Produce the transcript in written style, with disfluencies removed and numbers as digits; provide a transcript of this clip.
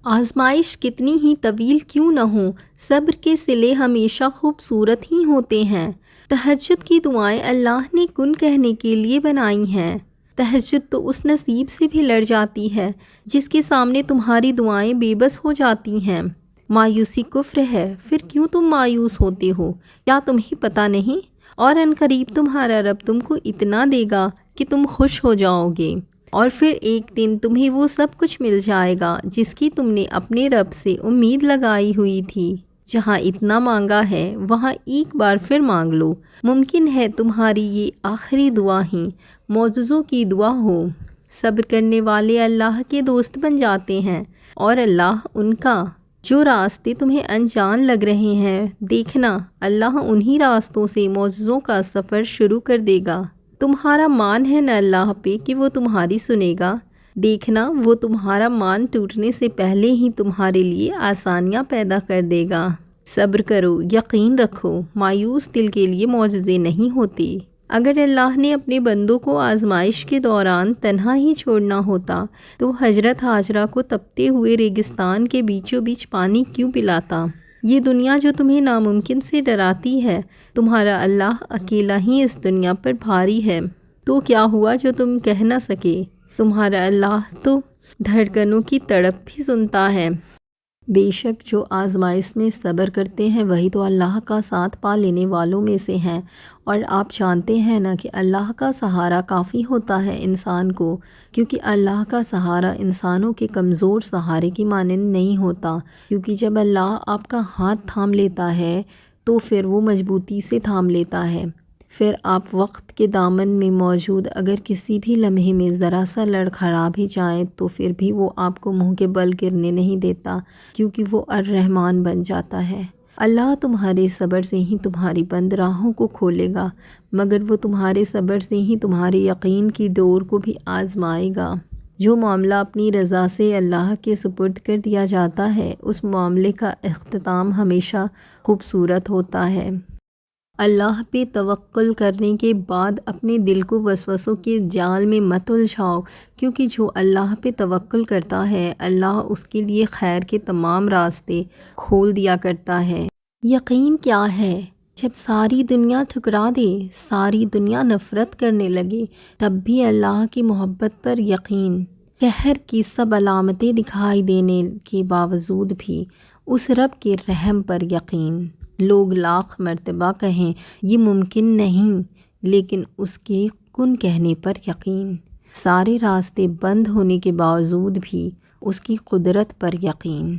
آزمائش کتنی ہی طویل کیوں نہ ہو، صبر کے صلے ہمیشہ خوبصورت ہی ہوتے ہیں۔ تہجد کی دعائیں اللہ نے کن کہنے کے لیے بنائی ہیں۔ تہجد تو اس نصیب سے بھی لڑ جاتی ہے جس کے سامنے تمہاری دعائیں بے بس ہو جاتی ہیں۔ مایوسی کفر ہے، پھر کیوں تم مایوس ہوتے ہو؟ کیا تمہیں پتہ نہیں؟ اور عنقریب تمہارا رب تم کو اتنا دے گا کہ تم خوش ہو جاؤ گے، اور پھر ایک دن تمہیں وہ سب کچھ مل جائے گا جس کی تم نے اپنے رب سے امید لگائی ہوئی تھی۔ جہاں اتنا مانگا ہے وہاں ایک بار پھر مانگ لو، ممکن ہے تمہاری یہ آخری دعا ہی معجزوں کی دعا ہو۔ صبر کرنے والے اللہ کے دوست بن جاتے ہیں، اور اللہ ان کا جو راستے تمہیں انجان لگ رہے ہیں، دیکھنا اللہ انہی راستوں سے معجزوں کا سفر شروع کر دے گا۔ تمہارا مان ہے نا اللہ پہ کہ وہ تمہاری سنے گا، دیکھنا وہ تمہارا مان ٹوٹنے سے پہلے ہی تمہارے لیے آسانیاں پیدا کر دے گا۔ صبر کرو، یقین رکھو، مایوس دل کے لیے معجزے نہیں ہوتے۔ اگر اللہ نے اپنے بندوں کو آزمائش کے دوران تنہا ہی چھوڑنا ہوتا تو حضرت ہاجرہ کو تپتے ہوئے ریگستان کے بیچوں بیچ پانی کیوں پلاتا؟ یہ دنیا جو تمہیں ناممکن سے ڈراتی ہے، تمہارا اللہ اکیلا ہی اس دنیا پر بھاری ہے، تو کیا ہوا جو تم کہہ نہ سکے؟ تمہارا اللہ تو دھڑکنوں کی تڑپ بھی سنتا ہے۔ بے شک جو آزمائش میں صبر کرتے ہیں وہی تو اللہ کا ساتھ پا لینے والوں میں سے ہیں، اور آپ جانتے ہیں نا کہ اللہ کا سہارا کافی ہوتا ہے انسان کو، کیونکہ اللہ کا سہارا انسانوں کے کمزور سہارے کی مانند نہیں ہوتا، کیونکہ جب اللہ آپ کا ہاتھ تھام لیتا ہے تو پھر وہ مضبوطی سے تھام لیتا ہے۔ پھر آپ وقت کے دامن میں موجود اگر کسی بھی لمحے میں ذرا سا لڑکھڑا بھی جائیں تو پھر بھی وہ آپ کو منہ کے بل گرنے نہیں دیتا، کیونکہ وہ الرحمن بن جاتا ہے۔ اللہ تمہارے صبر سے ہی تمہاری بند راہوں کو کھولے گا، مگر وہ تمہارے صبر سے ہی تمہارے یقین کی ڈور کو بھی آزمائے گا۔ جو معاملہ اپنی رضا سے اللہ کے سپرد کر دیا جاتا ہے، اس معاملے کا اختتام ہمیشہ خوبصورت ہوتا ہے۔ اللہ پہ توکل کرنے کے بعد اپنے دل کو وسوسوں کے جال میں مت الجھاؤ، کیونکہ جو اللہ پہ توکل کرتا ہے اللہ اس کے لیے خیر کے تمام راستے کھول دیا کرتا ہے۔ یقین کیا ہے؟ جب ساری دنیا ٹھکرا دے، ساری دنیا نفرت کرنے لگے، تب بھی اللہ کی محبت پر یقین۔ قہر کی سب علامتیں دکھائی دینے کے باوجود بھی اس رب کے رحم پر یقین۔ لوگ لاکھ مرتبہ کہیں یہ ممکن نہیں، لیکن اس کے کن کہنے پر یقین۔ سارے راستے بند ہونے کے باوجود بھی اس کی قدرت پر یقین۔